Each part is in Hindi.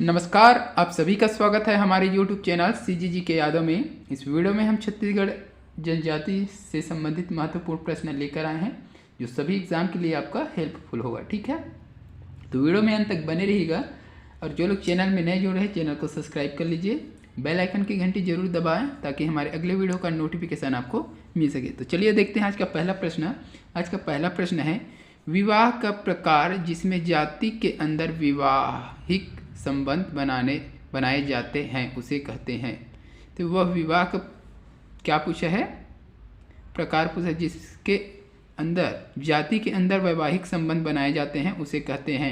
नमस्कार, आप सभी का स्वागत है हमारे YouTube चैनल CGG के यादों में। इस वीडियो में हम छत्तीसगढ़ जनजाति से संबंधित महत्वपूर्ण प्रश्न लेकर आए हैं जो सभी एग्जाम के लिए आपका हेल्पफुल होगा। ठीक है, तो वीडियो में अंत तक बने रहिएगा और जो लोग चैनल में नए जुड़े हैं चैनल को सब्सक्राइब कर लीजिए, बेल आइकन की घंटी जरूर दबाएं ताकि हमारे अगले वीडियो का नोटिफिकेशन आपको मिल सके। तो चलिए देखते हैं आज का पहला प्रश्न। आज का पहला प्रश्न है, विवाह का प्रकार जिसमें जाति के अंदर विवाहिक संबंध बनाए जाते हैं उसे कहते हैं। तो वह विवाह का क्या पूछा है, प्रकार पूछा है, जिसके अंदर जाति के अंदर वैवाहिक संबंध बनाए जाते हैं उसे कहते हैं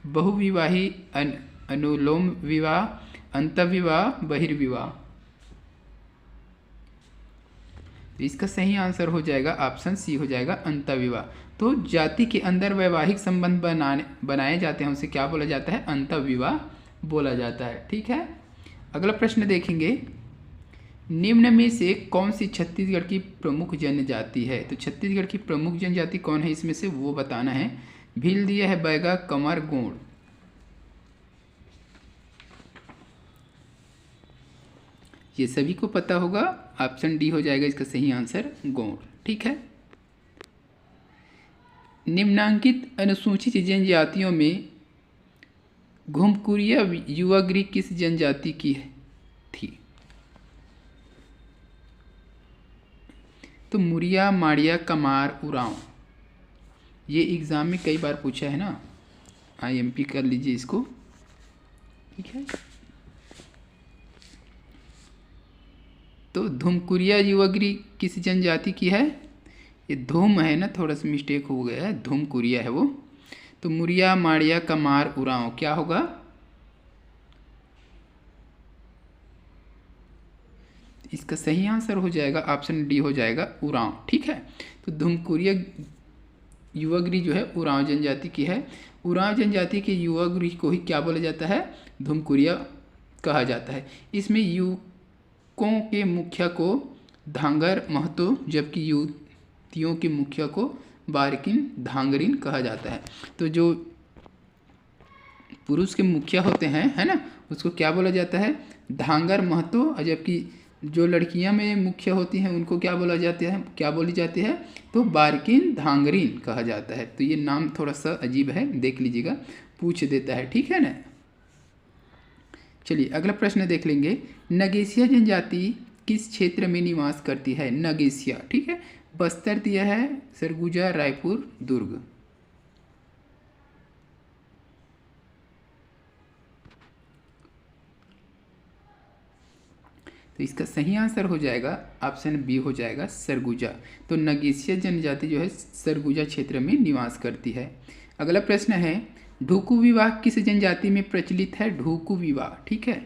बहुविवाही, अनुलोम विवाह, अंतर्विवाह, बहिर्विवाह। तो इसका सही आंसर हो जाएगा ऑप्शन सी हो जाएगा अंतर्विवाह। तो जाति के अंदर वैवाहिक संबंध बनाए जाते हैं उसे क्या बोला जाता है, अंतर्विवाह बोला जाता है। ठीक है, अगला प्रश्न देखेंगे, निम्न में से कौन सी छत्तीसगढ़ की प्रमुख जनजाति है। तो छत्तीसगढ़ की प्रमुख जनजाति कौन है इसमें से वो बताना है। भील दिया है, बैगा, कमर, गोंड। ये सभी को पता होगा, ऑप्शन डी हो जाएगा इसका सही आंसर, गोंड। ठीक है, निम्नांकित अनुसूचित जनजातियों में घुमकुरिया युवागृह किस जनजाति की थी। तो मुरिया, माड़िया, कमार, उरांव। ये एग्जाम में कई बार पूछा है ना, IMP कर लीजिए इसको। ठीक है, तो धुमकुरिया युवागृह किस जनजाति की है। ये धूम है ना, थोड़ा सा मिस्टेक हो गया है, धुमकुरिया है वो। तो मुरिया, माड़िया, कमार, उरांव क्या होगा। इसका सही आंसर हो जाएगा ऑप्शन डी हो जाएगा, उरांव। ठीक है, तो धुमकुरिया युवागृह जो है उरांव जनजाति की है। उरांव जनजाति के युवागृह को ही क्या बोला जाता है, धुमकुरिया कहा जाता है। इसमें युवकों के मुखिया को धांगर महतो, जबकि युवतियों के मुखिया को बारकिन, धांगरिन कहा जाता है। तो जो पुरुष के मुखिया होते हैं है ना, उसको क्या बोला जाता है, धांगर महतो, और जबकि जो लड़कियां में मुखिया होती हैं उनको क्या बोला जाता है, क्या बोली जाती है, तो बारकिन, धांगरिन कहा जाता है। तो ये नाम थोड़ा सा अजीब है, देख लीजिएगा, पूछ देता है। ठीक है ना। चलिए अगला प्रश्न देख लेंगे, नगेशिया जनजाति किस क्षेत्र में निवास करती है। नगेशिया, ठीक है, बस्तर दिया है, सरगुजा, रायपुर, दुर्ग। तो इसका सही आंसर हो जाएगा ऑप्शन बी हो जाएगा, सरगुजा। तो नगेशिया जनजाति जो है सरगुजा क्षेत्र में निवास करती है। अगला प्रश्न है, ढूकू विवाह किस जनजाति में प्रचलित है। ढूकू विवाह, ठीक है,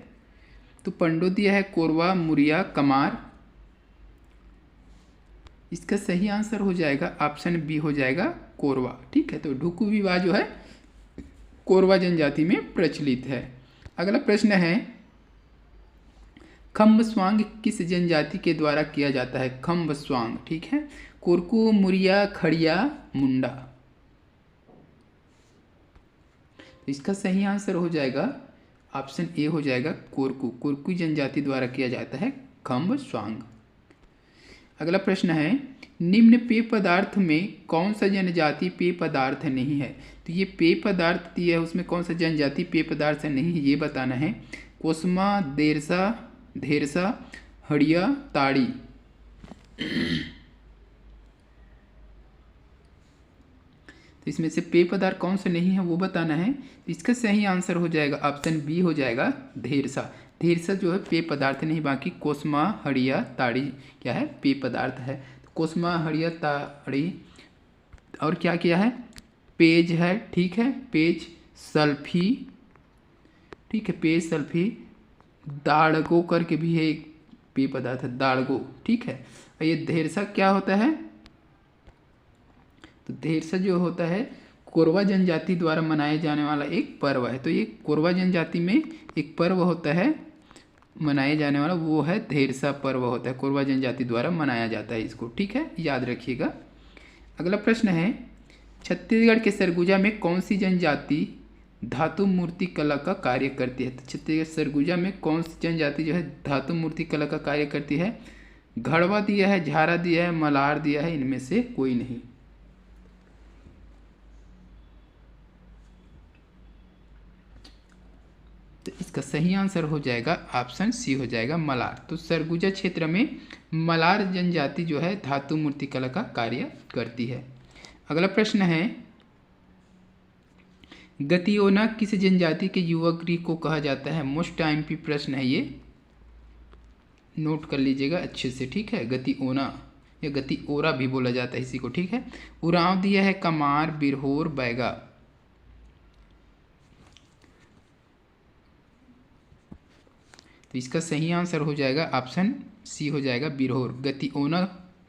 तो पंडो दिया है, कोरवा, मुरिया, कमार। इसका सही आंसर हो जाएगा ऑप्शन बी हो जाएगा, कोरवा। ठीक है, तो ढूकू विवाह जो है कोरवा जनजाति में प्रचलित है। अगला प्रश्न है, खम्बस्वांग किस जनजाति के द्वारा किया जाता है। खम्बस्वांग, ठीक है, कोरकू, मुरिया, खड़िया, मुंडा। तो इसका सही आंसर हो जाएगा ऑप्शन ए हो जाएगा, कोरकू। कोरकू जनजाति द्वारा किया जाता है खम्बस्वांग। अगला प्रश्न है, निम्न पेय पदार्थ में कौन सा जनजाति पेय पदार्थ नहीं है। तो ये पेय पदार्थ दिया है, उसमें कौन सा जनजाति पेय पदार्थ नहीं है ये बताना है। कोसमा, देरसा, धेरसा, हड़िया, ताड़ी। तो इसमें से पेय पदार्थ कौन सा नहीं है वो बताना है। तो इसका सही आंसर हो जाएगा ऑप्शन बी हो जाएगा, धेरसा। धेरसा जो है पेय पदार्थ नहीं, बाकी कोसमा, हड़िया, ताड़ी क्या है, पेय पदार्थ है। कोसमा, हड़िया, ताड़ी और क्या किया है, पेज है। ठीक है, पेज, सल्फी, ठीक है, पेज, सल्फी, दाड़गो करके भी है एक पेय पदार्थ है, दाड़गो। ठीक है, और ये धेरसा क्या होता है, तो धेरसा जो होता है कोरवा जनजाति द्वारा मनाए जाने वाला एक पर्व है। तो ये कोरवा जनजाति में एक पर्व होता है मनाए जाने वाला, वो है धेरसा पर्व होता है, कोरवा जनजाति द्वारा मनाया जाता है इसको। ठीक है, याद रखिएगा। अगला प्रश्न है, छत्तीसगढ़ के सरगुजा में कौन सी जनजाति धातु मूर्ति कला का कार्य करती है। तो छत्तीसगढ़ सरगुजा में कौन सी जनजाति जो है धातु मूर्ति कला का कार्य करती है? घड़वा दिया है, झारा दिया है, मलार दिया है, इनमें से कोई नहीं। तो इसका सही आंसर हो जाएगा ऑप्शन सी हो जाएगा मलार। तो सरगुजा क्षेत्र में मलार जनजाति जो है धातु मूर्ति कला का कार्य करती है। अगला प्रश्न है, गतियोना किस जनजाति के युवा गृह को कहा जाता है? मोस्ट आईएमपी प्रश्न है ये, नोट कर लीजिएगा अच्छे से, ठीक है। गतिओना या गतिओरा भी बोला जाता है इसी को, ठीक है। उरांव दिया है कमार, बिरहोर, बैगा। तो इसका सही आंसर हो जाएगा ऑप्शन सी हो जाएगा बिरहोर। गतिओना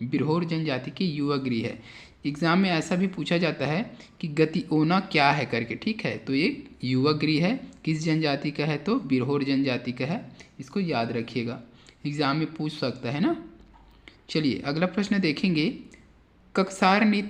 बिरहोर जनजाति की युवा गृह है। एग्जाम में ऐसा भी पूछा जाता है कि गतिओना क्या है करके, ठीक है। तो ये युवा गृह है, किस जनजाति का है? तो बिरहोर जनजाति का है, इसको याद रखिएगा, एग्जाम में पूछ सकता है ना। चलिए अगला प्रश्न देखेंगे, कक्सार नृत्य